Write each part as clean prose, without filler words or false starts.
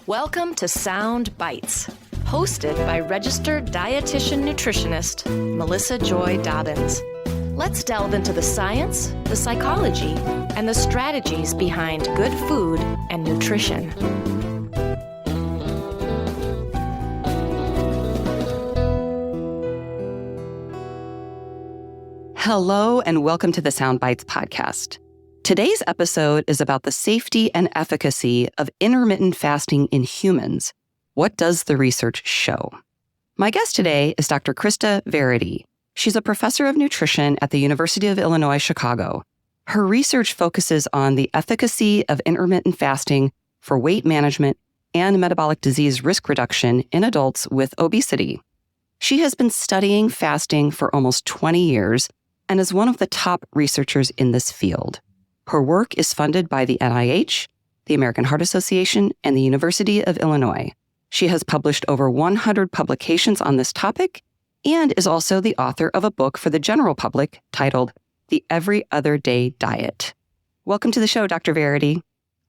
Welcome to Sound Bites, hosted by registered dietitian nutritionist Melissa Joy Dobbins. Let's delve into the science, the psychology, and the strategies behind good food and nutrition. Hello, and welcome to the Sound Bites podcast. Today's episode is about the safety and efficacy of intermittent fasting in humans. What does the research show? My guest today is Dr. Krista Varady. She's a professor of nutrition at the University of Illinois, Chicago. Her research focuses on the efficacy of intermittent fasting for weight management and metabolic disease risk reduction in adults with obesity. She has been studying fasting for almost 20 years and is one of the top researchers in this field. Her work is funded by the NIH, the American Heart Association, and the University of Illinois. She has published over 100 publications on this topic and is also the author of a book for the general public titled The Every Other Day Diet. Welcome to the show, Dr. Varady.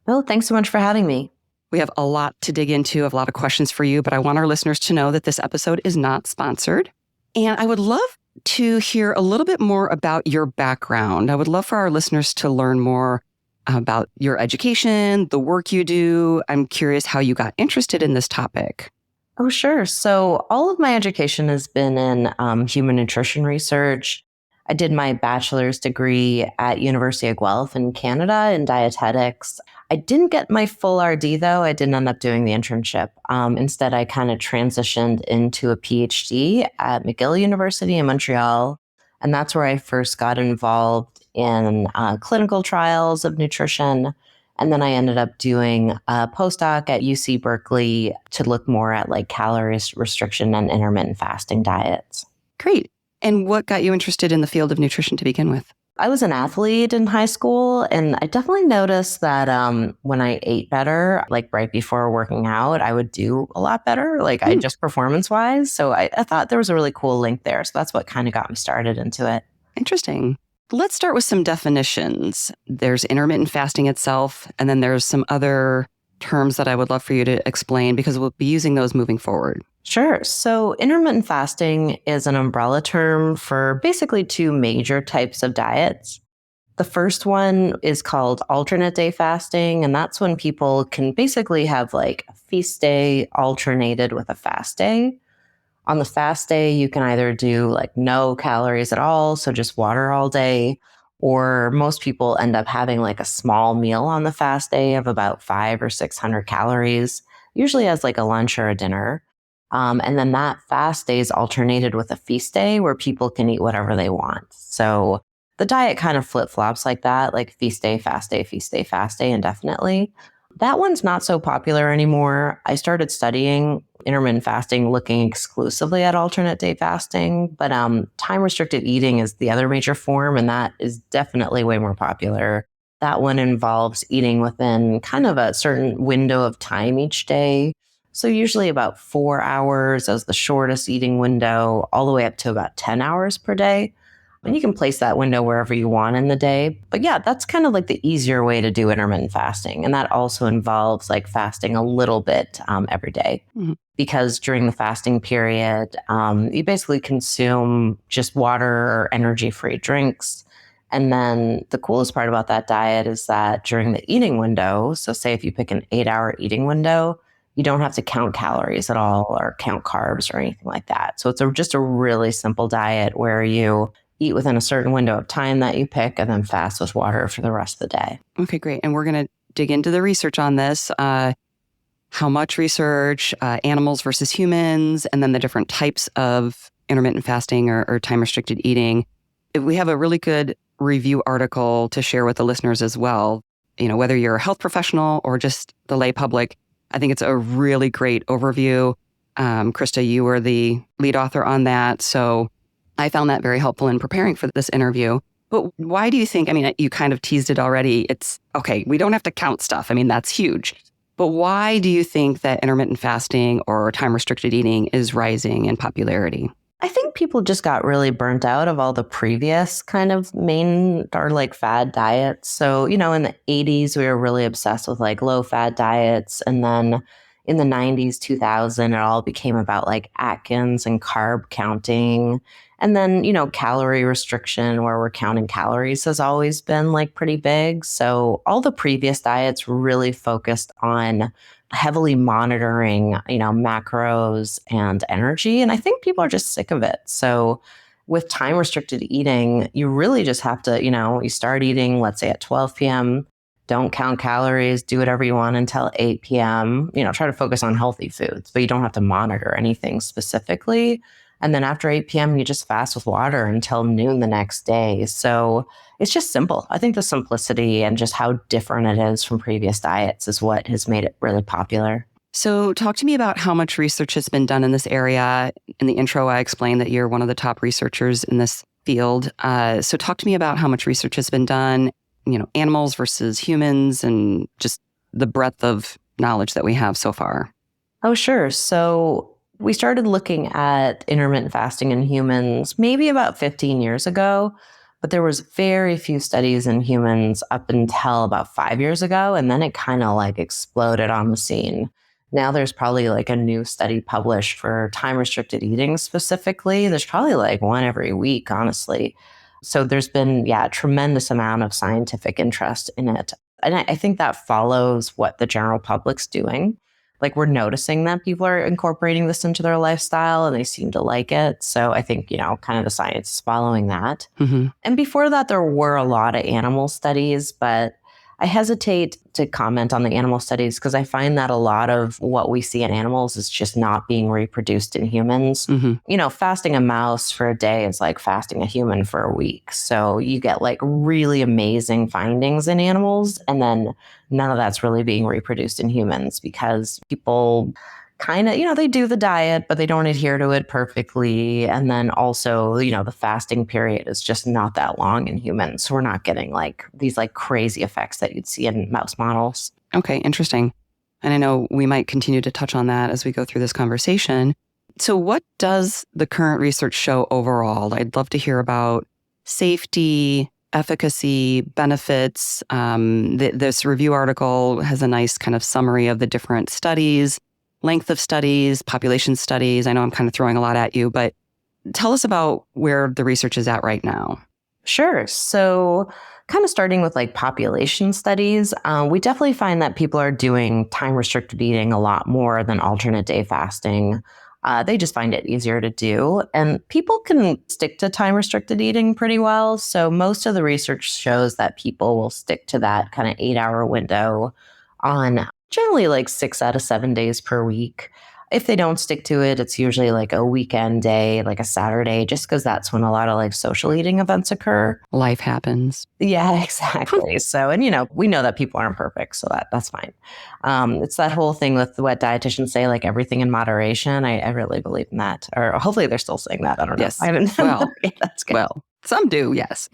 Well, thanks so much for having me. We have a lot to dig into, I have a lot of questions for you, but I want our listeners to know that this episode is not sponsored. And I would love to hear a little bit more about your background. I would love for our listeners to learn more about your education, the work you do. I'm curious how you got interested in this topic. Oh, sure. So all of my education has been in human nutrition research. I did my bachelor's degree at University of Guelph in Canada in dietetics. I didn't get my full RD, though. I didn't end up doing the internship. Instead, I kind of transitioned into a PhD at McGill University in Montreal. And that's where I first got involved in clinical trials of nutrition. And then I ended up doing a postdoc at UC Berkeley to look more at like calorie restriction and intermittent fasting diets. Great. And what got you interested in the field of nutrition to begin with? I was an athlete in high school, and I definitely noticed that when I ate better, like right before working out, I would do a lot better, I just performance-wise. So I thought there was a really cool link there. So that's what kind of got me started into it. Interesting. Let's start with some definitions. There's intermittent fasting itself, and then there's some other terms that I would love for you to explain because we'll be using those moving forward. Sure. So intermittent fasting is an umbrella term for basically two major types of diets. The first one is called alternate day fasting, and that's when people can basically have like a feast day alternated with a fast day. On the fast day, you can either do like no calories at all, so just water all day, or most people end up having like a small meal on the fast day of about 500 or 600 calories, usually as like a lunch or a dinner. And then that fast day is alternated with a feast day where people can eat whatever they want. So the diet kind of flip-flops like that, like feast day, fast day, feast day, fast day, indefinitely. That one's not so popular anymore. I started studying intermittent fasting looking exclusively at alternate day fasting, but time-restricted eating is the other major form, and that is definitely way more popular. That one involves eating within kind of a certain window of time each day. So usually about 4 hours as the shortest eating window, all the way up to about 10 hours per day. And you can place that window wherever you want in the day. But yeah, that's kind of like the easier way to do intermittent fasting. And that also involves like fasting a little bit every day. Mm-hmm. Because during the fasting period, you basically consume just water or energy-free drinks. And then the coolest part about that diet is that during the eating window, so say if you pick an 8-hour eating window, you don't have to count calories at all or count carbs or anything like that. So it's just a really simple diet where you eat within a certain window of time that you pick and then fast with water for the rest of the day. Okay, great. And we're going to dig into the research on this. How much research, animals versus humans, and then the different types of intermittent fasting or time-restricted eating. We have a really good review article to share with the listeners as well. You know, whether you're a health professional or just the lay public, I think it's a really great overview. Krista, you were the lead author on that. So I found that very helpful in preparing for this interview. But why do you think, you kind of teased it already. It's, okay, we don't have to count stuff. That's huge. But why do you think that intermittent fasting or time-restricted eating is rising in popularity? I think people just got really burnt out of all the previous kind of main or like fad diets. So, in the 80s, we were really obsessed with like low fat diets. And then in the 90s, 2000, it all became about like Atkins and carb counting. And then, calorie restriction where we're counting calories has always been like pretty big. So all the previous diets really focused on heavily monitoring, macros and energy. And I think people are just sick of it. So with time restricted eating, you really just have to, you start eating, let's say at 12 p.m., don't count calories, do whatever you want until 8 p.m., try to focus on healthy foods, but you don't have to monitor anything specifically. And then after 8 p.m., you just fast with water until noon the next day. So it's just simple. I think the simplicity and just how different it is from previous diets is what has made it really popular. So talk to me about how much research has been done in this area. In the intro, I explained that you're one of the top researchers in this field. So talk to me about how much research has been done, animals versus humans, and just the breadth of knowledge that we have so far. Oh, sure. So we started looking at intermittent fasting in humans maybe about 15 years ago, but there was very few studies in humans up until about 5 years ago. And then it kind of like exploded on the scene. Now there's probably like a new study published for time restricted eating specifically. There's probably like one every week, honestly. So there's been, a tremendous amount of scientific interest in it. And I think that follows what the general public's doing. Like we're noticing that people are incorporating this into their lifestyle and they seem to like it. So I think, kind of the science is following that. Mm-hmm. And before that, there were a lot of animal studies, but I hesitate to comment on the animal studies because I find that a lot of what we see in animals is just not being reproduced in humans. Mm-hmm. Fasting a mouse for a day is like fasting a human for a week. So you get like really amazing findings in animals, and then none of that's really being reproduced in humans because people kind of, they do the diet, but they don't adhere to it perfectly. And then also, the fasting period is just not that long in humans. So we're not getting like these like crazy effects that you'd see in mouse models. Okay, interesting. And I know we might continue to touch on that as we go through this conversation. So what does the current research show overall? I'd love to hear about safety, efficacy, benefits. This review article has a nice kind of summary of the different studies, length of studies, population studies. I know I'm kind of throwing a lot at you, but tell us about where the research is at right now. Sure. So kind of starting with like population studies, we definitely find that people are doing time restricted eating a lot more than alternate day fasting. They just find it easier to do. And people can stick to time restricted eating pretty well. So most of the research shows that people will stick to that kind of 8-hour window on generally like 6 out of 7 days per week. If they don't stick to it, it's usually like a weekend day, like a Saturday, just because that's when a lot of like social eating events occur. Life happens. Yeah, exactly. So, and we know that people aren't perfect, so that's fine. It's that whole thing with what dietitians say, like everything in moderation. I really believe in that, or hopefully they're still saying that. I don't know. Yes. I haven't. Well, okay, that's good. Well, some do, yes.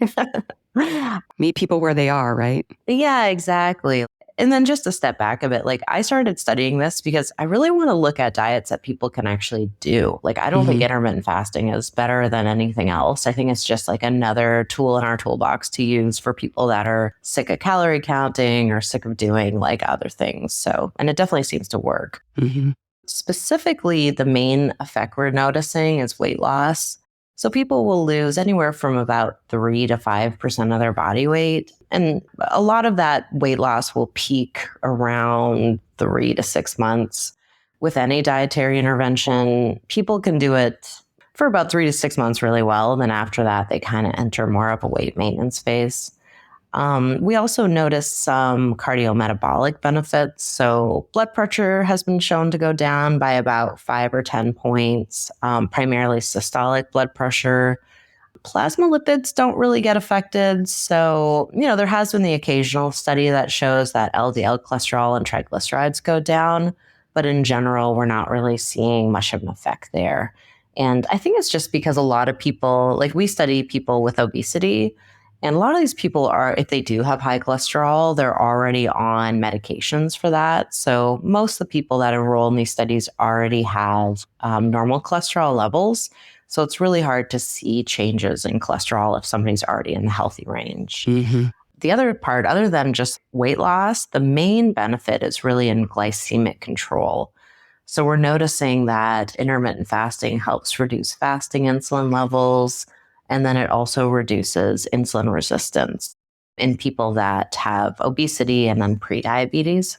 Meet people where they are, right? Yeah, exactly. And then just to step back a bit, like I started studying this because I really want to look at diets that people can actually do. Like I don't think intermittent fasting is better than anything else. I think it's just like another tool in our toolbox to use for people that are sick of calorie counting or sick of doing like other things. So, and it definitely seems to work. Mm-hmm. Specifically, the main effect we're noticing is weight loss. So people will lose anywhere from about 3 to 5% of their body weight. And a lot of that weight loss will peak around 3 to 6 months. With any dietary intervention, people can do it for about 3 to 6 months really well. And then after that, they kind of enter more of a weight maintenance phase. We also notice some cardiometabolic benefits. So blood pressure has been shown to go down by about 5 or 10 points, primarily systolic blood pressure. Plasma lipids don't really get affected. So, there has been the occasional study that shows that LDL cholesterol and triglycerides go down. But in general, we're not really seeing much of an effect there. And I think it's just because a lot of people, like we study people with obesity, and a lot of these people are, if they do have high cholesterol, they're already on medications for that. So most of the people that enroll in these studies already have normal cholesterol levels. So it's really hard to see changes in cholesterol if somebody's already in the healthy range. Mm-hmm. The other part, other than just weight loss, the main benefit is really in glycemic control. So we're noticing that intermittent fasting helps reduce fasting insulin levels, and then it also reduces insulin resistance in people that have obesity and then prediabetes.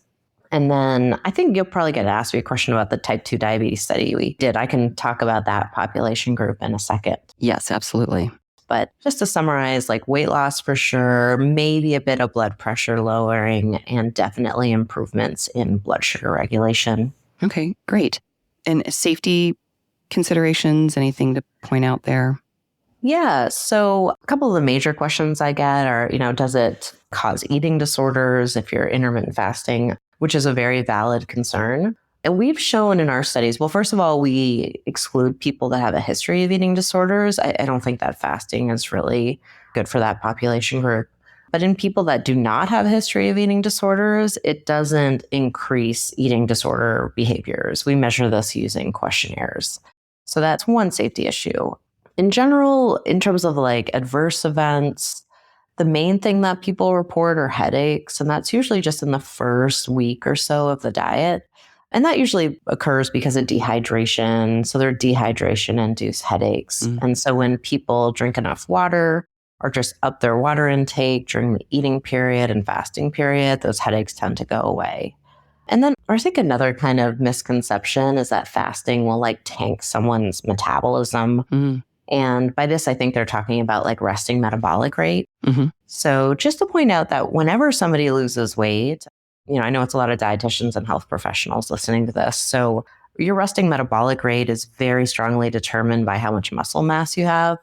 And then I think you'll probably get asked me a question about the type 2 diabetes study we did. I can talk about that population group in a second. Yes, absolutely. But just to summarize, like weight loss for sure, maybe a bit of blood pressure lowering, and definitely improvements in blood sugar regulation. Okay, great. And safety considerations, anything to point out there? Yeah. So a couple of the major questions I get are, does it cause eating disorders if you're intermittent fasting, which is a very valid concern. And we've shown in our studies, well, first of all, we exclude people that have a history of eating disorders. I don't think that fasting is really good for that population group. But in people that do not have a history of eating disorders, it doesn't increase eating disorder behaviors. We measure this using questionnaires. So that's one safety issue. In general, in terms of like adverse events, the main thing that people report are headaches, and that's usually just in the first week or so of the diet. And that usually occurs because of dehydration. So they're dehydration-induced headaches. And so when people drink enough water or just up their water intake during the eating period and fasting period, those headaches tend to go away. And then I think another kind of misconception is that fasting will like tank someone's metabolism. And by this, I think they're talking about like resting metabolic rate. So just to point out that whenever somebody loses weight, I know it's a lot of dietitians and health professionals listening to this. So your resting metabolic rate is very strongly determined by how much muscle mass you have.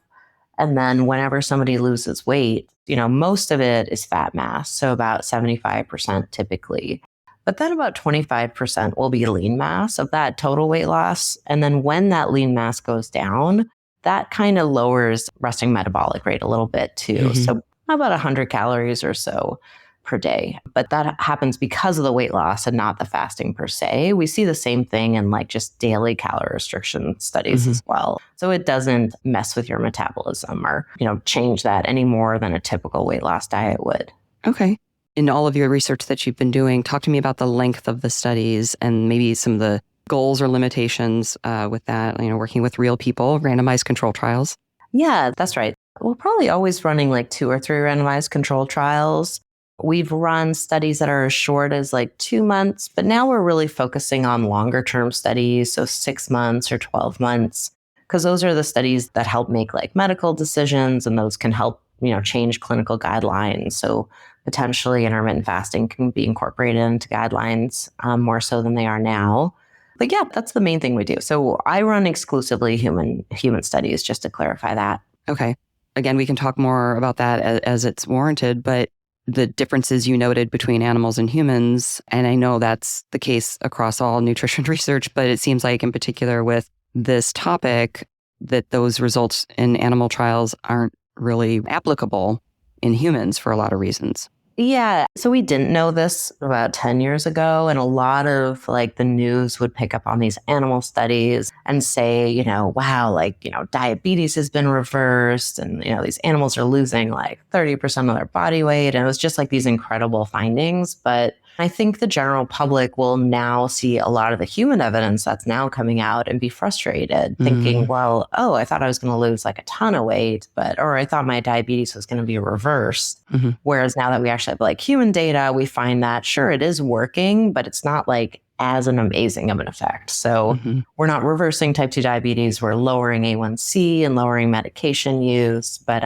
And then whenever somebody loses weight, most of it is fat mass. So about 75% typically. But then about 25% will be lean mass of that total weight loss. And then when that lean mass goes down, that kind of lowers resting metabolic rate a little bit too. So about 100 calories or so per day. But that happens because of the weight loss and not the fasting per se. We see the same thing in like just daily calorie restriction studies as well. So it doesn't mess with your metabolism or, change that any more than a typical weight loss diet would. Okay. In all of your research that you've been doing, talk to me about the length of the studies and maybe some of the goals or limitations with that, working with real people, randomized control trials. Yeah, that's right. We're probably always running like 2 or 3 randomized control trials. We've run studies that are as short as like 2 months, but now we're really focusing on longer term studies, so 6 months or 12 months, because those are the studies that help make like medical decisions, and those can help, change clinical guidelines. So potentially intermittent fasting can be incorporated into guidelines more so than they are now. But yeah, that's the main thing we do. So I run exclusively human studies, just to clarify that. Okay. Again, we can talk more about that as it's warranted, but the differences you noted between animals and humans, and I know that's the case across all nutrition research, but it seems like in particular with this topic that those results in animal trials aren't really applicable in humans for a lot of reasons. Yeah. So we didn't know this about 10 years ago. And a lot of like the news would pick up on these animal studies and say, wow, diabetes has been reversed. And, these animals are losing like 30% of their body weight. And it was just like these incredible findings. But I think the general public will now see a lot of the human evidence that's now coming out and be frustrated, thinking, well, I thought I was going to lose like a ton of weight, or I thought my diabetes was going to be reversed. Whereas now that we actually have like human data, we find that sure, it is working, but it's not like as an amazing of an effect. So we're not reversing type 2 diabetes. We're lowering A1C and lowering medication use, but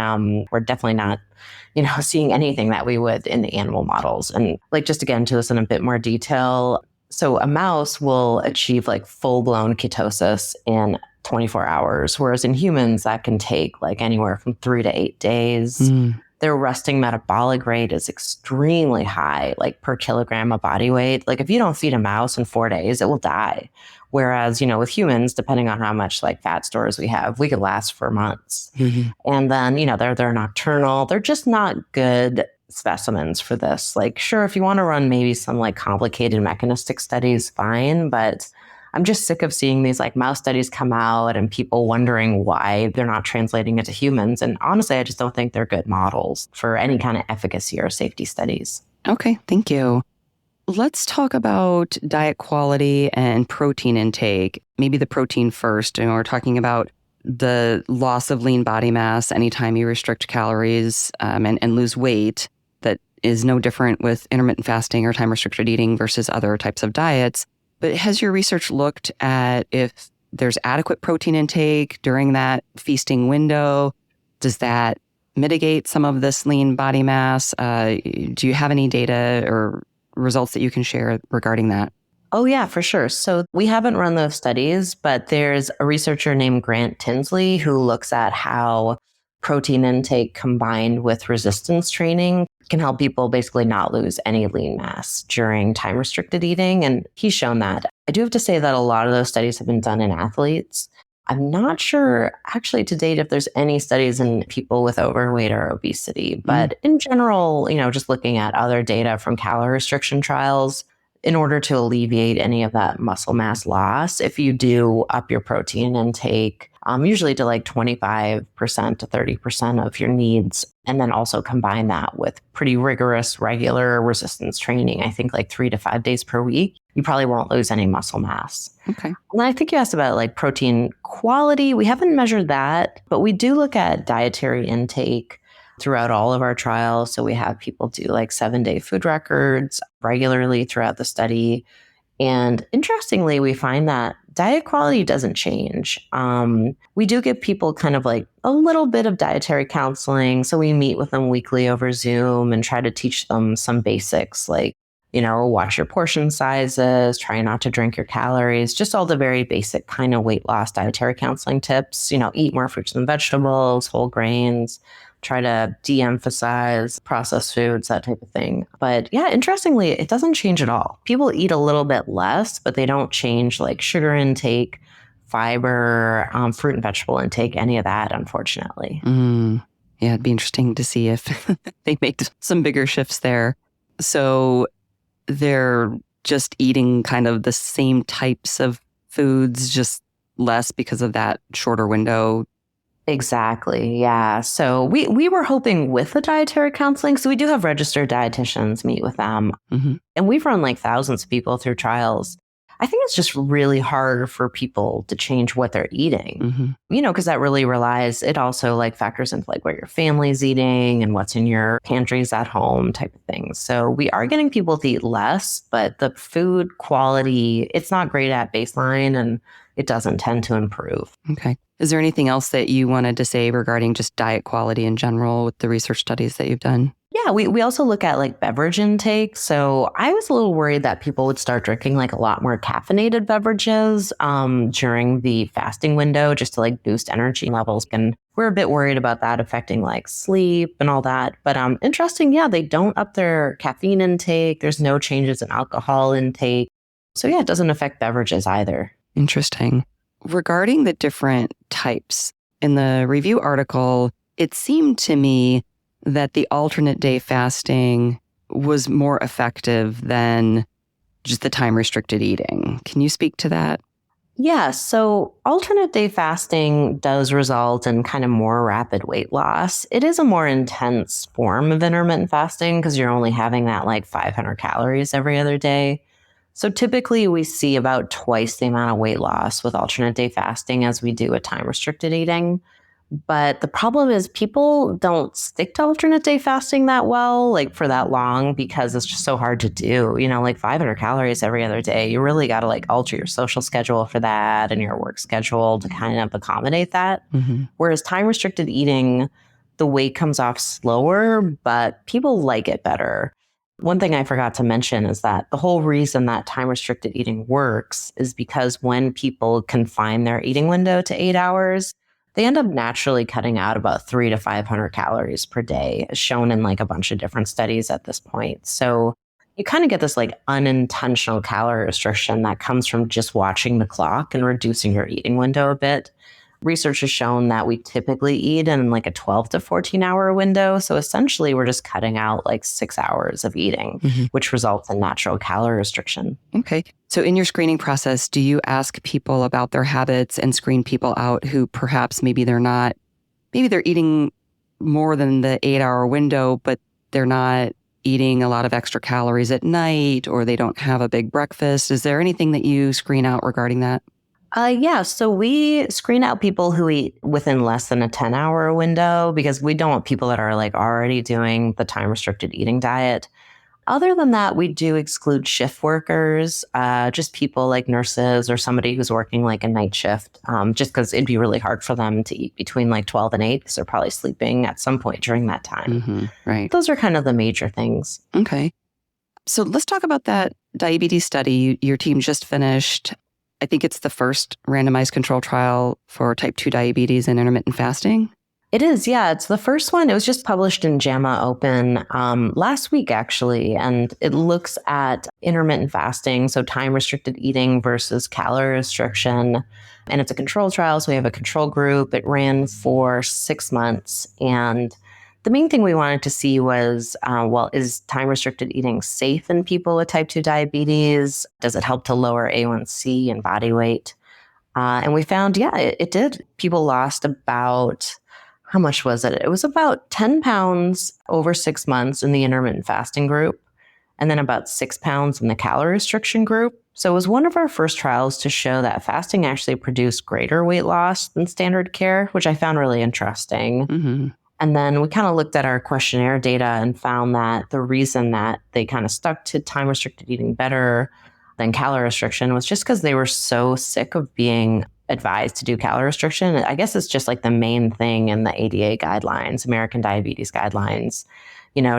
we're definitely not seeing anything that we would in the animal models. And like, just to get into this in a bit more detail. So a mouse will achieve like full-blown ketosis in 24 hours, whereas in humans that can take like anywhere from 3 to 8 days. Their resting metabolic rate is extremely high, like per kilogram of body weight. Like if you don't feed a mouse in 4 days, it will die. Whereas, with humans, depending on how much like fat stores we have, we could last for months. And then, they're nocturnal. They're just not good specimens for this. Like, sure, if you want to run maybe some like complicated mechanistic studies, fine. But I'm just sick of seeing these like mouse studies come out and people wondering why they're not translating it to humans. And honestly, I just don't think they're good models for any kind of efficacy or safety studies. Okay, thank you. let's talk about diet quality and protein intake. Maybe the protein first. We're talking about the loss of lean body mass anytime you restrict calories and lose weight. That is no different with intermittent fasting or time-restricted eating versus other types of diets. But has your research looked at if there's adequate protein intake during that feasting window? Does that mitigate some of this lean body mass? Do you have any data or results that you can share regarding that? Oh, yeah, for sure. So we haven't run those studies, but there's a researcher named Grant Tinsley who looks at how protein intake combined with resistance training can help people basically not lose any lean mass during time-restricted eating. And he's shown that. I do have to say that a lot of those studies have been done in athletes. I'm not sure actually to date if there's any studies in people with overweight or obesity, but in general, just looking at other data from calorie restriction trials, in order to alleviate any of that muscle mass loss, if you do up your protein intake, usually to like 25% to 30% of your needs, and then also combine that with pretty rigorous, regular resistance training, I think like 3 to 5 days per week, you probably won't lose any muscle mass. Okay. And I think you asked about like protein quality. We haven't measured that, but we do look at dietary intake throughout all of our trials. So we have people do like 7-day food records regularly throughout the study. And interestingly, we find that diet quality doesn't change. We do give people kind of like a little bit of dietary counseling. So we meet with them weekly over Zoom and try to teach them some basics like, watch your portion sizes, try not to drink your calories, just all the very basic kind of weight loss dietary counseling tips, eat more fruits and vegetables, whole grains, try to de-emphasize processed foods, that type of thing. But yeah, interestingly, it doesn't change at all. People eat a little bit less, but they don't change like sugar intake, fiber, fruit and vegetable intake, any of that, unfortunately. Yeah, it'd be interesting to see if they make some bigger shifts there. So they're just eating kind of the same types of foods, just less because of that shorter window. Exactly. Yeah. So we were hoping with the dietary counseling. So we do have registered dietitians, meet with them. And we've run like thousands of people through trials. I think it's just really hard for people to change what they're eating, because that really it also like factors into like what your family's eating and what's in your pantries at home type of thing. So we are getting people to eat less, but the food quality, it's not great at baseline and it doesn't tend to improve. Okay. Is there anything else that you wanted to say regarding just diet quality in general with the research studies that you've done? Yeah, we also look at like beverage intake. So I was a little worried that people would start drinking like a lot more caffeinated beverages during the fasting window just to like boost energy levels. And we're a bit worried about that affecting like sleep and all that. But interesting, yeah, they don't up their caffeine intake. There's no changes in alcohol intake. So yeah, it doesn't affect beverages either. Interesting. Regarding the different types, in the review article, it seemed to me that the alternate day fasting was more effective than just the time-restricted eating. Can you speak to that? Yeah, so alternate day fasting does result in kind of more rapid weight loss. It is a more intense form of intermittent fasting because you're only having that like 500 calories every other day. So typically we see about twice the amount of weight loss with alternate day fasting as we do with time-restricted eating. But the problem is people don't stick to alternate day fasting that well, like for that long, because it's just so hard to do, like 500 calories every other day. You really got to like alter your social schedule for that and your work schedule to kind of accommodate that. Whereas time restricted eating, the weight comes off slower, but people like it better. One thing I forgot to mention is that the whole reason that time-restricted eating works is because when people confine their eating window to 8 hours, they end up naturally cutting out about 300 to 500 calories per day, as shown in like a bunch of different studies at this point. So you kind of get this like unintentional calorie restriction that comes from just watching the clock and reducing your eating window a bit. Research has shown that we typically eat in like a 12 to 14 hour window. So essentially we're just cutting out like 6 hours of eating, which results in natural calorie restriction. Okay. So in your screening process, do you ask people about their habits and screen people out who perhaps maybe they're eating more than the 8 hour window, but they're not eating a lot of extra calories at night or they don't have a big breakfast. Is there anything that you screen out regarding that? Yeah, so we screen out people who eat within less than a 10-hour window because we don't want people that are like already doing the time-restricted eating diet. Other than that, we do exclude shift workers, just people like nurses or somebody who's working like a night shift, just because it'd be really hard for them to eat between like 12 and 8 because they're probably sleeping at some point during that time. Right. Those are kind of the major things. Okay. So let's talk about that diabetes study your team just finished. I think it's the first randomized control trial for type 2 diabetes and intermittent fasting. It is, yeah. It's the first one. It was just published in JAMA Open last week, actually. And it looks at intermittent fasting, so time-restricted eating versus calorie restriction. And it's a control trial, so we have a control group. It ran for 6 months. And the main thing we wanted to see was, is time-restricted eating safe in people with type 2 diabetes? Does it help to lower A1C and body weight? And we found, it did. People lost about... How much was it? It was about 10 pounds over 6 months in the intermittent fasting group, and then about 6 pounds in the calorie restriction group. So it was one of our first trials to show that fasting actually produced greater weight loss than standard care, which I found really interesting. Mm-hmm. And then we kind of looked at our questionnaire data and found that the reason that they kind of stuck to time-restricted eating better than calorie restriction was just because they were so sick of being advised to do calorie restriction. I guess it's just like the main thing in the ADA guidelines, American Diabetes Guidelines,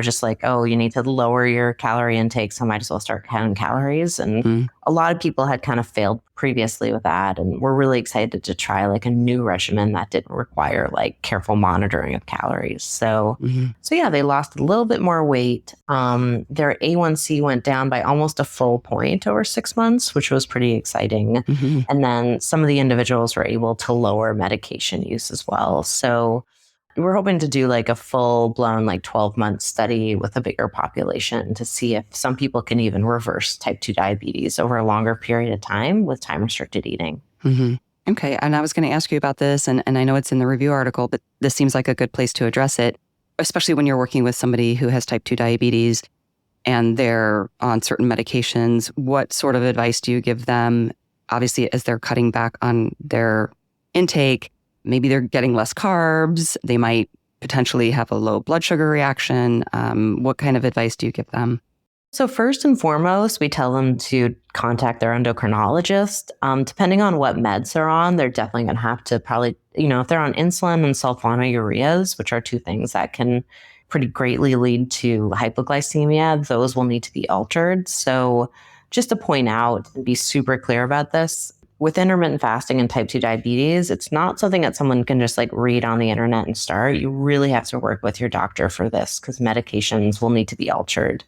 just like, oh, you need to lower your calorie intake, so might as well start counting calories. And a lot of people had kind of failed previously with that. And we're really excited to try like a new regimen that didn't require like careful monitoring of calories. So yeah, they lost a little bit more weight. Their A1C went down by almost a full point over 6 months, which was pretty exciting. And then some of the individuals were able to lower medication use as well. So we're hoping to do like a full-blown like 12-month study with a bigger population to see if some people can even reverse type 2 diabetes over a longer period of time with time-restricted eating. Okay, and I was going to ask you about this, and I know it's in the review article, but this seems like a good place to address it, especially when you're working with somebody who has type 2 diabetes and they're on certain medications. What sort of advice do you give them, obviously, as they're cutting back on their intake? Maybe they're getting less carbs. They might potentially have a low blood sugar reaction. What kind of advice do you give them? So first and foremost, we tell them to contact their endocrinologist. Depending on what meds they're on, they're definitely going to have to probably, if they're on insulin and sulfonylureas, which are two things that can pretty greatly lead to hypoglycemia, those will need to be altered. So just to point out and be super clear about this, with intermittent fasting and type 2 diabetes, it's not something that someone can just like read on the internet and start. You really have to work with your doctor for this because medications will need to be altered.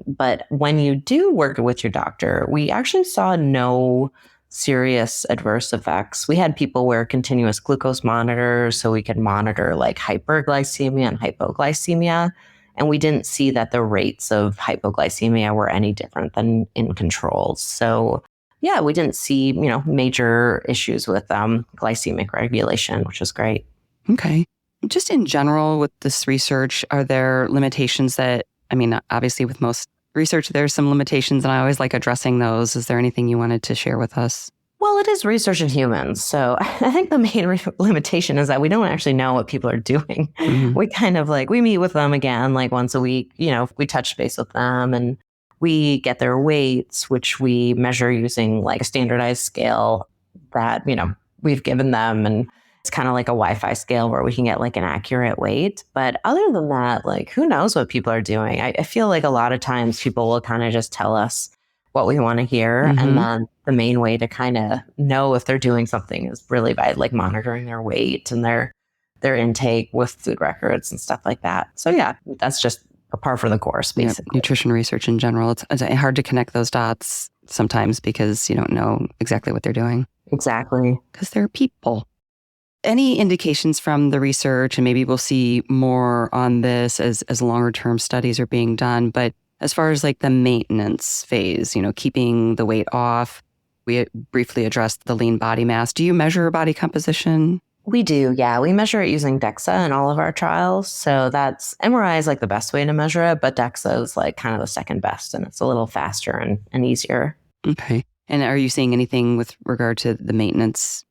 But when you do work with your doctor, we actually saw no serious adverse effects. We had people wear continuous glucose monitors so we could monitor like hyperglycemia and hypoglycemia. And we didn't see that the rates of hypoglycemia were any different than in controls. So yeah, we didn't see, major issues with glycemic regulation, which is great. Okay. Just in general with this research, are there limitations that, obviously with most research, there's some limitations and I always like addressing those. Is there anything you wanted to share with us? Well, it is research in humans. So I think the main limitation is that we don't actually know what people are doing. We kind of we meet with them again, like once a week, we touch base with them and we get their weights, which we measure using like a standardized scale that, we've given them. And it's kind of like a Wi-Fi scale where we can get like an accurate weight. But other than that, who knows what people are doing? I feel like a lot of times people will kind of just tell us what we want to hear. And then the main way to kind of know if they're doing something is really by like monitoring their weight and their intake with food records and stuff like that. So yeah, that's just a par for the course, basically. Nutrition research in general, it's hard to connect those dots sometimes because you don't know exactly what they're doing. Exactly. Because they're people. Any indications from the research, and maybe we'll see more on this as longer term studies are being done, but as far as like the maintenance phase, keeping the weight off, we briefly addressed the lean body mass. Do you measure body composition? We do, yeah. We measure it using DEXA in all of our trials. So that's MRI is like the best way to measure it, but DEXA is like kind of the second best, and it's a little faster and easier. Okay. And are you seeing anything with regard to the maintenance,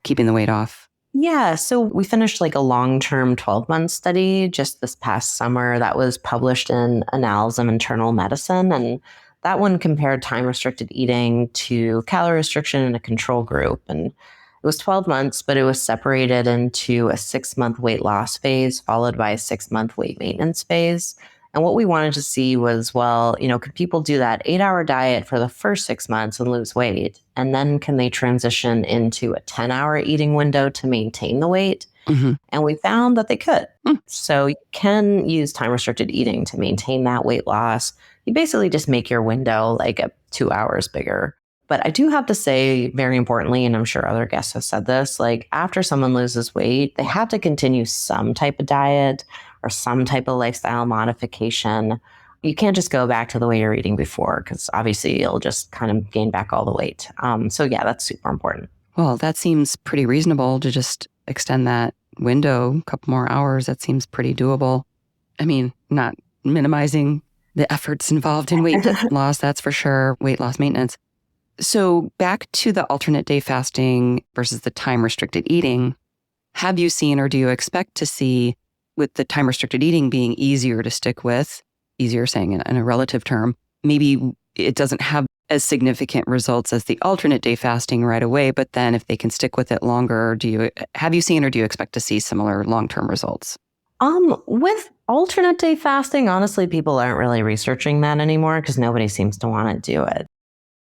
keeping the weight off? Yeah, so we finished like a long-term 12-month study just this past summer that was published in Annals of Internal Medicine. And that one compared time-restricted eating to calorie restriction in a control group. And it was 12 months, but it was separated into a 6-month weight loss phase followed by a 6-month weight maintenance phase. And what we wanted to see was, well, could people do that 8-hour diet for the first 6 months and lose weight? And then can they transition into a 10-hour eating window to maintain the weight? Mm-hmm. And we found that they could. So you can use time-restricted eating to maintain that weight loss. You basically just make your window like 2 hours bigger. But I do have to say, very importantly, and I'm sure other guests have said this, like after someone loses weight, they have to continue some type of diet or some type of lifestyle modification. You can't just go back to the way you're eating before, because obviously you'll just kind of gain back all the weight. So yeah, that's super important. Well, that seems pretty reasonable to just extend that window a couple more hours. That seems pretty doable. I mean, not minimizing the efforts involved in weight loss, that's for sure, weight loss maintenance. So back to the alternate day fasting versus the time-restricted eating, have you seen or do you expect to see, with the time-restricted eating being easier to stick with, easier saying in a relative term, maybe it doesn't have as significant results as the alternate day fasting right away, but then if they can stick with it longer, have you seen or do you expect to see similar long-term results? With alternate day fasting, honestly, people aren't really researching that anymore because nobody seems to want to do it.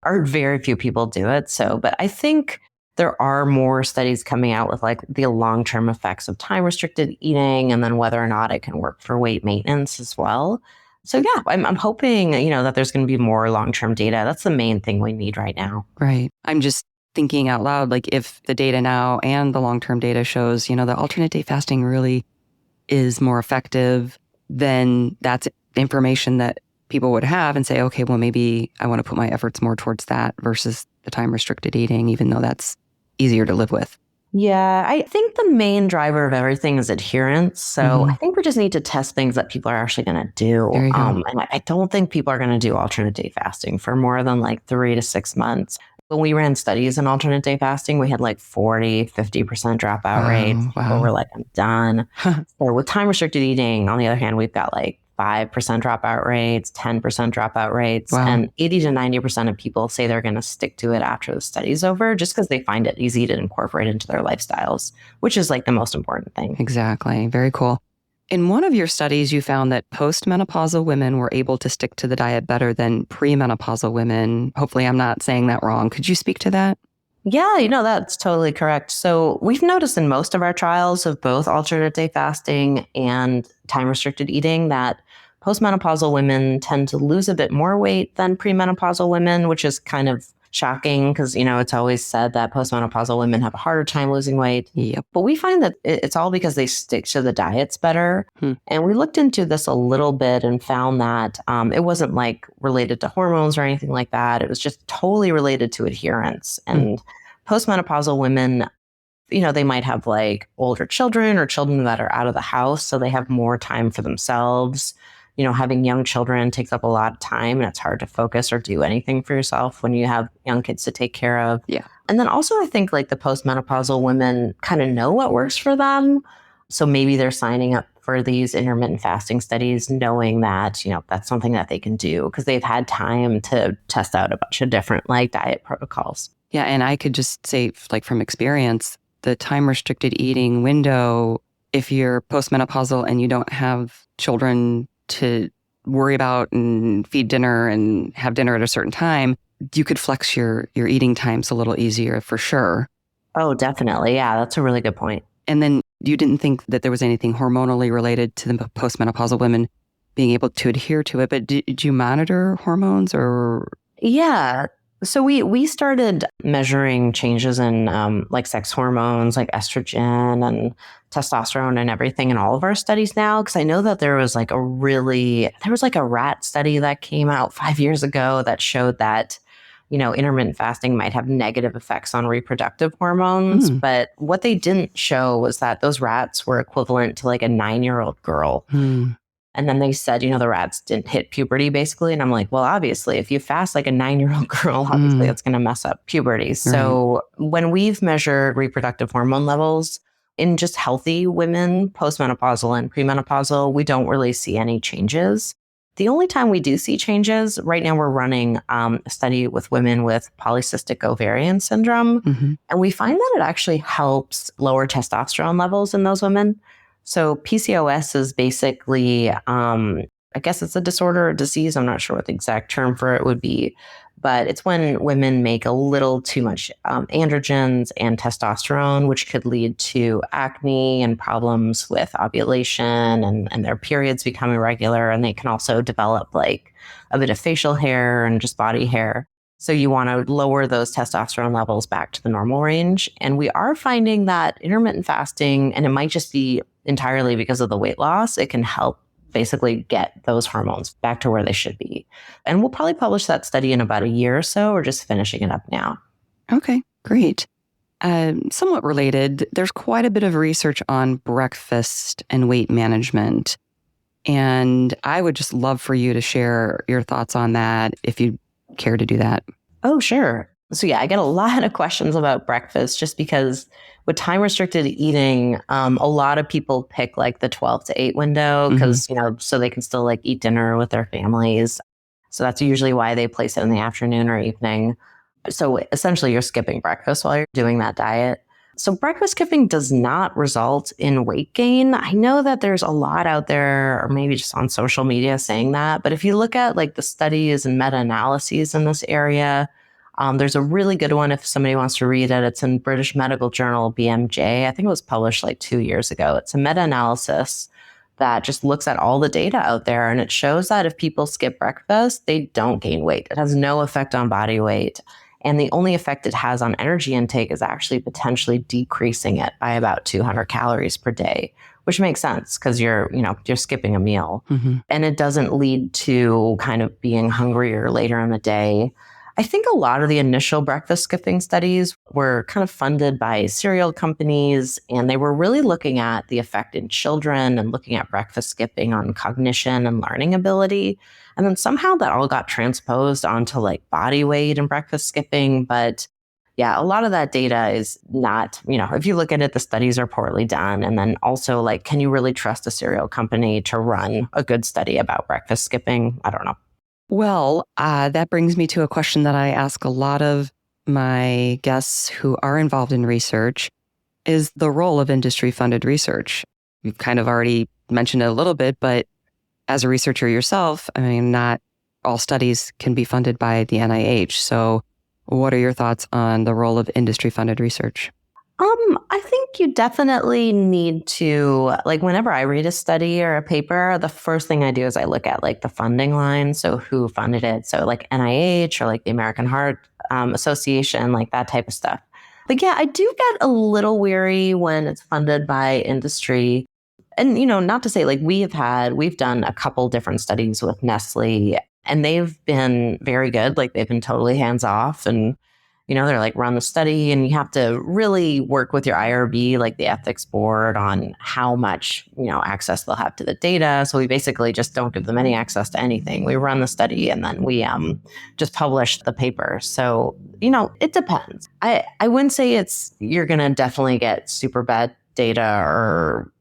Or very few people do it. But I think there are more studies coming out with like the long-term effects of time-restricted eating and then whether or not it can work for weight maintenance as well. So yeah, I'm hoping, that there's going to be more long-term data. That's the main thing we need right now. Right. I'm just thinking out loud, like if the data now and the long-term data shows, the alternate day fasting really is more effective, then that's information that people would have and say, okay, well, maybe I want to put my efforts more towards that versus the time-restricted eating, even though that's easier to live with. Yeah, I think the main driver of everything is adherence. So I think we just need to test things that people are actually going to do. There you go. And I don't think people are going to do alternate day fasting for more than like 3 to 6 months. When we ran studies in alternate day fasting, we had like 40, 50% dropout rates. Wow. People were like, I'm done. Or with time-restricted eating, on the other hand, we've got like 5% dropout rates, 10% dropout rates, Wow. and 80 to 90% of people say they're going to stick to it after the study's over just because they find it easy to incorporate into their lifestyles, which is like the most important thing. Exactly. Very cool. In one of your studies, you found that postmenopausal women were able to stick to the diet better than premenopausal women. Hopefully, I'm not saying that wrong. Could you speak to that? Yeah, that's totally correct. So we've noticed in most of our trials of both alternate day fasting and time-restricted eating that postmenopausal women tend to lose a bit more weight than premenopausal women, which is kind of shocking because, it's always said that postmenopausal women have a harder time losing weight. Yep. But we find that it's all because they stick to the diets better. And we looked into this a little bit and found that it wasn't like related to hormones or anything like that. It was just totally related to adherence. And postmenopausal women, they might have like older children or children that are out of the house. So they have more time for themselves. Having young children takes up a lot of time and it's hard to focus or do anything for yourself when you have young kids to take care of. Yeah. And then also I think like the postmenopausal women kind of know what works for them. So maybe they're signing up for these intermittent fasting studies knowing that, that's something that they can do because they've had time to test out a bunch of different like diet protocols. Yeah. And I could just say, like from experience, the time-restricted eating window, if you're postmenopausal and you don't have children to worry about and feed dinner and have dinner at a certain time, you could flex your eating times a little easier for sure. Oh, definitely. Yeah, that's a really good point. And then you didn't think that there was anything hormonally related to the postmenopausal women being able to adhere to it, but did you monitor hormones or? Yeah. So we started measuring changes in like sex hormones, like estrogen and testosterone and everything in all of our studies now. Because I know that there was like a rat study that came out 5 years ago that showed that, intermittent fasting might have negative effects on reproductive hormones. But what they didn't show was that those rats were equivalent to like a 9-year-old girl. And then they said, the rats didn't hit puberty basically. And I'm like, well, obviously, if you fast like a 9-year-old girl, obviously that's going to mess up puberty. Right. So when we've measured reproductive hormone levels in just healthy women, postmenopausal and premenopausal, we don't really see any changes. The only time we do see changes, right now we're running a study with women with polycystic ovarian syndrome. And we find that it actually helps lower testosterone levels in those women. So PCOS is basically, I guess it's a disorder or disease. I'm not sure what the exact term for it would be, but it's when women make a little too much androgens and testosterone, which could lead to acne and problems with ovulation and their periods become irregular. And they can also develop like a bit of facial hair and just body hair. So you want to lower those testosterone levels back to the normal range. And we are finding that intermittent fasting, and it might just be entirely because of the weight loss, it can help basically get those hormones back to where they should be. And we'll probably publish that study in about a year or so. We're just finishing it up now. Okay, great. Somewhat related, there's quite a bit of research on breakfast and weight management. And I would just love for you to share your thoughts on that if you care to do that. Oh, sure. So yeah, I get a lot of questions about breakfast just because with time restricted eating, a lot of people pick like the 12 to 8 window because, so they can still like eat dinner with their families. So that's usually why they place it in the afternoon or evening. So essentially you're skipping breakfast while you're doing that diet. So breakfast skipping does not result in weight gain. I know that there's a lot out there, or maybe just on social media saying that. But if you look at like the studies and meta-analyses in this area, there's a really good one if somebody wants to read it. It's in British Medical Journal, BMJ. I think it was published like 2 years ago. It's a meta-analysis that just looks at all the data out there. And it shows that if people skip breakfast, they don't gain weight. It has no effect on body weight. And the only effect it has on energy intake is actually potentially decreasing it by about 200 calories per day, which makes sense because you're skipping a meal. And it doesn't lead to kind of being hungrier later in the day. I think a lot of the initial breakfast skipping studies were kind of funded by cereal companies, and they were really looking at the effect in children and looking at breakfast skipping on cognition and learning ability. And then somehow that all got transposed onto like body weight and breakfast skipping. But yeah, a lot of that data is not, if you look at it, the studies are poorly done. And then also like, can you really trust a cereal company to run a good study about breakfast skipping? I don't know. Well, that brings me to a question that I ask a lot of my guests who are involved in research, is the role of industry-funded research. You've kind of already mentioned it a little bit, but as a researcher yourself, I mean, not all studies can be funded by the NIH. So what are your thoughts on the role of industry-funded research? I think you definitely need to, like, whenever I read a study or a paper, the first thing I do is I look at like the funding line. So who funded it? So like NIH or like the American Heart Association, like that type of stuff. But yeah, I do get a little weary when it's funded by industry. And, not to say like we've done a couple different studies with Nestle and they've been very good. Like they've been totally hands off and they're like, run the study, and you have to really work with your IRB, like the ethics board, on how much, access they'll have to the data. So we basically just don't give them any access to anything. We run the study and then we just publish the paper. So, it depends. I wouldn't say you're going to definitely get super bad data or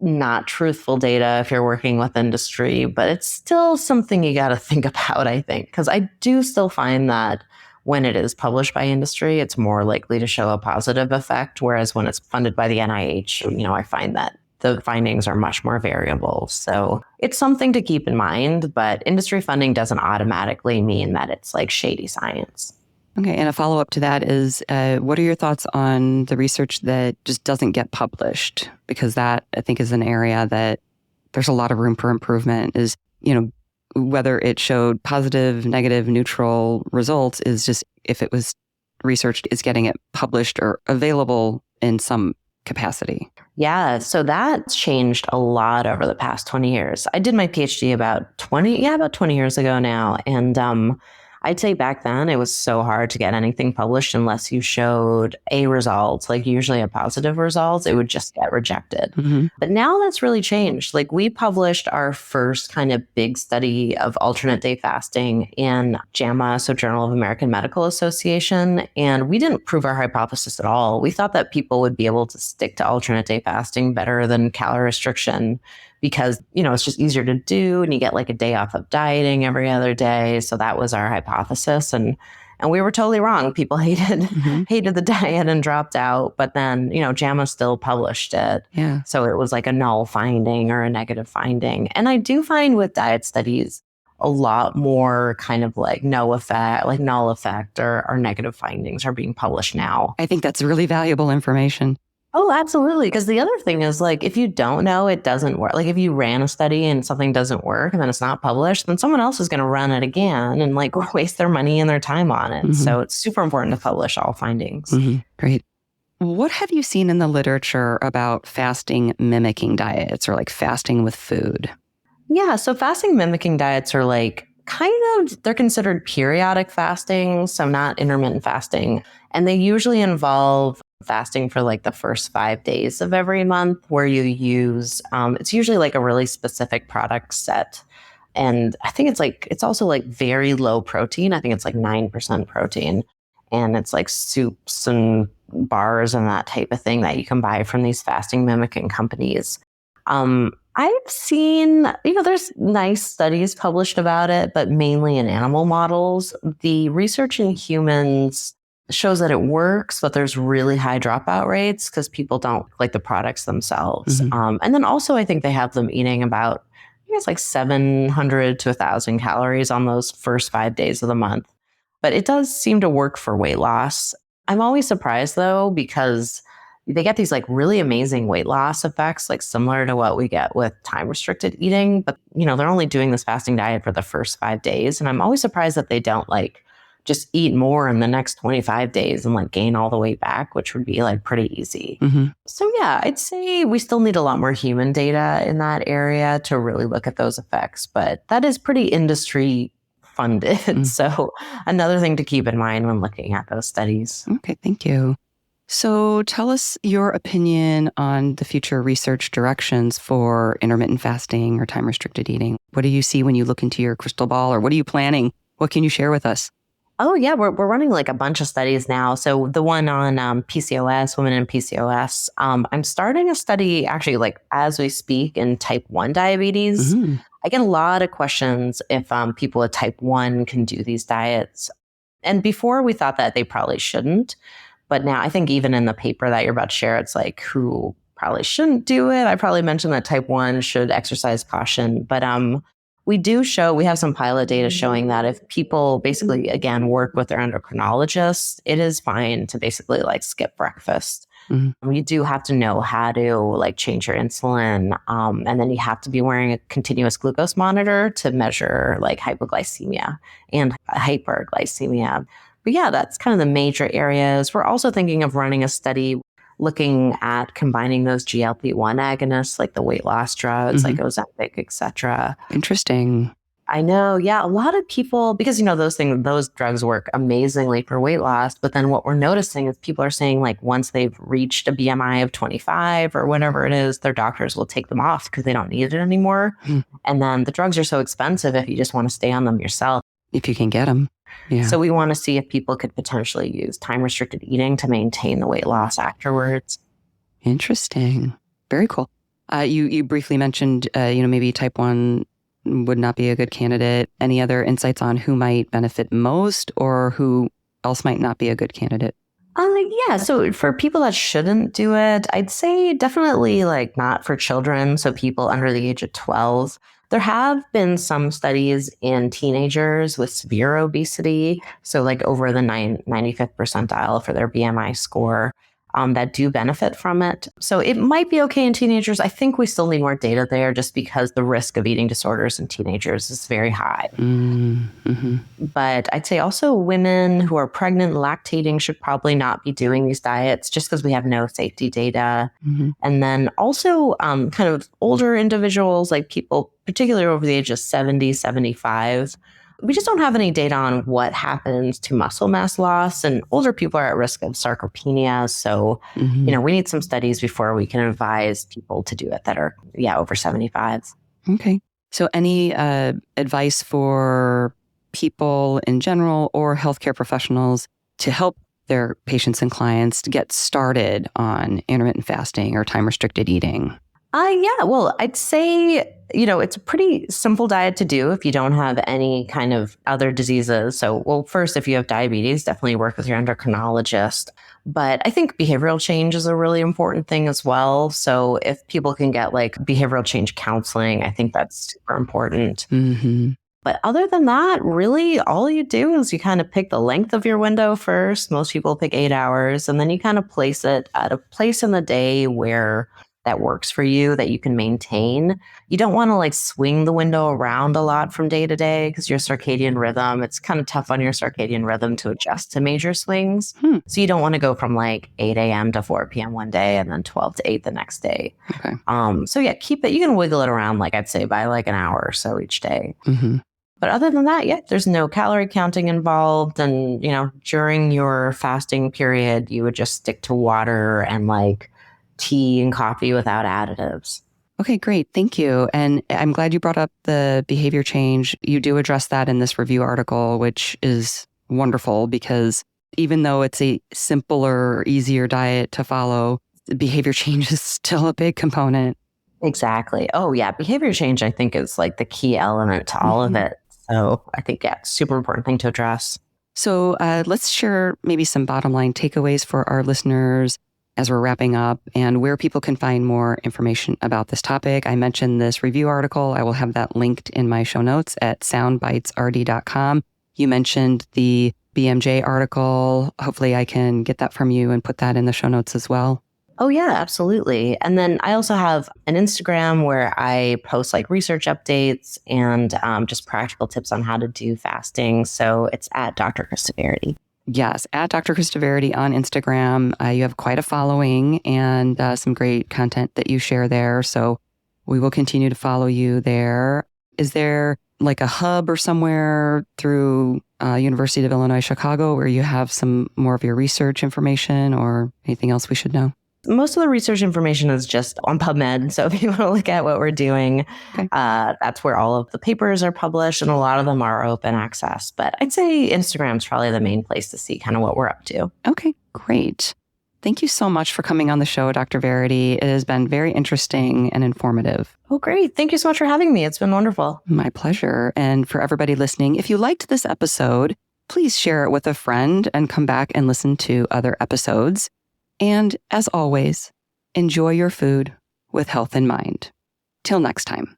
not truthful data if you're working with industry, but it's still something you got to think about, I think, because I do still find that when it is published by industry, it's more likely to show a positive effect. Whereas when it's funded by the NIH, I find that the findings are much more variable. So it's something to keep in mind, but industry funding doesn't automatically mean that it's like shady science. Okay. And a follow-up to that is, what are your thoughts on the research that just doesn't get published? Because that, I think, is an area that there's a lot of room for improvement, is, whether it showed positive, negative, neutral results is just if it was researched, is getting it published or available in some capacity. Yeah, so that's changed a lot over the past 20 years. I did my PhD about 20 years ago now. And I'd say back then it was so hard to get anything published unless you showed a result, like usually a positive result, it would just get rejected. Mm-hmm. But now that's really changed. Like we published our first kind of big study of alternate day fasting in JAMA, so Journal of American Medical Association. And we didn't prove our hypothesis at all. We thought that people would be able to stick to alternate day fasting better than calorie restriction because, it's just easier to do and you get like a day off of dieting every other day. So that was our hypothesis. And we were totally wrong. People hated the diet and dropped out. But then, JAMA still published it. Yeah. So it was like a null finding or a negative finding. And I do find with diet studies, a lot more kind of like null effect or negative findings are being published now. I think that's really valuable information. Oh, absolutely. Because the other thing is like, if you don't know, it doesn't work. Like if you ran a study and something doesn't work and then it's not published, then someone else is going to run it again and like waste their money and their time on it. Mm-hmm. So it's super important to publish all findings. Mm-hmm. Great. What have you seen in the literature about fasting mimicking diets or like fasting with food? Yeah. So fasting mimicking diets are like they're considered periodic fasting, so not intermittent fasting. And they usually involve fasting for like the first 5 days of every month where you use, it's usually like a really specific product set. And I think it's also like very low protein. I think it's like 9% protein. And it's like soups and bars and that type of thing that you can buy from these fasting mimicking companies. I've seen, there's nice studies published about it, but mainly in animal models. The research in humans shows that it works, but there's really high dropout rates because people don't like the products themselves. Mm-hmm. And then also I think they have them eating about, it's like 700 to 1,000 calories on those first 5 days of the month. But it does seem to work for weight loss. I'm always surprised though, because they get these like really amazing weight loss effects, like similar to what we get with time restricted eating. But, they're only doing this fasting diet for the first 5 days. And I'm always surprised that they don't like just eat more in the next 25 days and like gain all the weight back, which would be like pretty easy. Mm-hmm. So yeah, I'd say we still need a lot more human data in that area to really look at those effects. But that is pretty industry funded. Mm-hmm. So another thing to keep in mind when looking at those studies. Okay, thank you. So tell us your opinion on the future research directions for intermittent fasting or time-restricted eating. What do you see when you look into your crystal ball, or what are you planning? What can you share with us? Oh, yeah, we're running like a bunch of studies now. So the one on PCOS, women in PCOS, I'm starting a study actually like as we speak in type 1 diabetes. Mm-hmm. I get a lot of questions if people with type 1 can do these diets. And before we thought that they probably shouldn't. But now I think even in the paper that you're about to share, it's like who probably shouldn't do it. I probably mentioned that type 1 should exercise caution. But we have some pilot data showing that if people basically, again, work with their endocrinologist, it is fine to basically like skip breakfast. Mm-hmm. You do have to know how to like change your insulin. And then you have to be wearing a continuous glucose monitor to measure like hypoglycemia and hyperglycemia. But yeah, that's kind of the major areas. We're also thinking of running a study looking at combining those GLP-1 agonists, like the weight loss drugs, mm-hmm. like Ozempic, et cetera. Interesting. I know. Yeah. A lot of people, because, those drugs work amazingly for weight loss. But then what we're noticing is people are saying like once they've reached a BMI of 25 or whatever it is, their doctors will take them off because they don't need it anymore. Mm-hmm. And then the drugs are so expensive if you just want to stay on them yourself. If you can get them. Yeah. So we want to see if people could potentially use time-restricted eating to maintain the weight loss afterwards. Interesting. Very cool. You briefly mentioned, maybe type 1 would not be a good candidate. Any other insights on who might benefit most or who else might not be a good candidate? Yeah. So for people that shouldn't do it, I'd say definitely like not for children. So people under the age of 12. There have been some studies in teenagers with severe obesity, so like over the 95th percentile for their BMI score, that do benefit from it. So it might be okay in teenagers. I think we still need more data there just because the risk of eating disorders in teenagers is very high. Mm-hmm. But I'd say also women who are pregnant, lactating should probably not be doing these diets just because we have no safety data. Mm-hmm. And then also kind of older individuals, like people particularly over the age of 70, 75, We just don't have any data on what happens to muscle mass loss, and older people are at risk of sarcopenia. So, we need some studies before we can advise people to do it that are, over 75. Okay. So any advice for people in general or healthcare professionals to help their patients and clients to get started on intermittent fasting or time-restricted eating? Well, I'd say, it's a pretty simple diet to do if you don't have any kind of other diseases. So, first, if you have diabetes, definitely work with your endocrinologist. But I think behavioral change is a really important thing as well. So if people can get like behavioral change counseling, I think that's super important. But other than that, really all you do is you kind of pick the length of your window first. Most people pick 8 hours, and then you kind of place it at a place in the day where that works for you, that you can maintain. You don't want to like swing the window around a lot from day to day because your circadian rhythm, it's kind of tough on your circadian rhythm to adjust to major swings. So you don't want to go from like 8 a.m. to 4 p.m. one day and then 12 to 8 the next day. Okay. Keep it. You can wiggle it around, like I'd say, by like an hour or so each day. But other than that, there's no calorie counting involved. And, during your fasting period, you would just stick to water and like tea and coffee without additives. Okay, great. Thank you. And I'm glad you brought up the behavior change. You do address that in this review article, which is wonderful because even though it's a simpler, easier diet to follow, the behavior change is still a big component. Exactly. Oh, yeah. Behavior change, I think, is like the key element to all of it. So I think, super important thing to address. So let's share maybe some bottom line takeaways for our listeners as we're wrapping up and where people can find more information about this topic. I mentioned this review article. I will have that linked in my show notes at soundbitesrd.com. You mentioned the BMJ article. Hopefully I can get that from you and put that in the show notes as well. Oh, yeah, absolutely. And then I also have an Instagram where I post like research updates and just practical tips on how to do fasting. So it's at Dr. Krista Varady. Yes, at Dr. Krista Varady on Instagram. You have quite a following and some great content that you share there. So we will continue to follow you there. Is there like a hub or somewhere through University of Illinois, Chicago, where you have some more of your research information or anything else we should know? Most of the research information is just on PubMed. So if you want to look at what we're doing, that's where all of the papers are published and a lot of them are open access. But I'd say Instagram is probably the main place to see kind of what we're up to. Okay, great. Thank you so much for coming on the show, Dr. Varady. It has been very interesting and informative. Oh, great. Thank you so much for having me. It's been wonderful. My pleasure. And for everybody listening, if you liked this episode, please share it with a friend and come back and listen to other episodes. And as always, enjoy your food with health in mind. Till next time.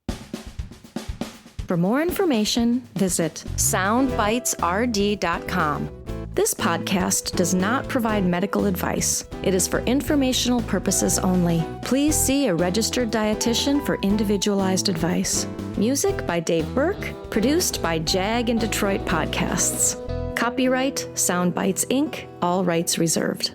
For more information, visit soundbitesrd.com. This podcast does not provide medical advice. It is for informational purposes only. Please see a registered dietitian for individualized advice. Music by Dave Burke, produced by Jag and Detroit Podcasts. Copyright Soundbites Inc., all rights reserved.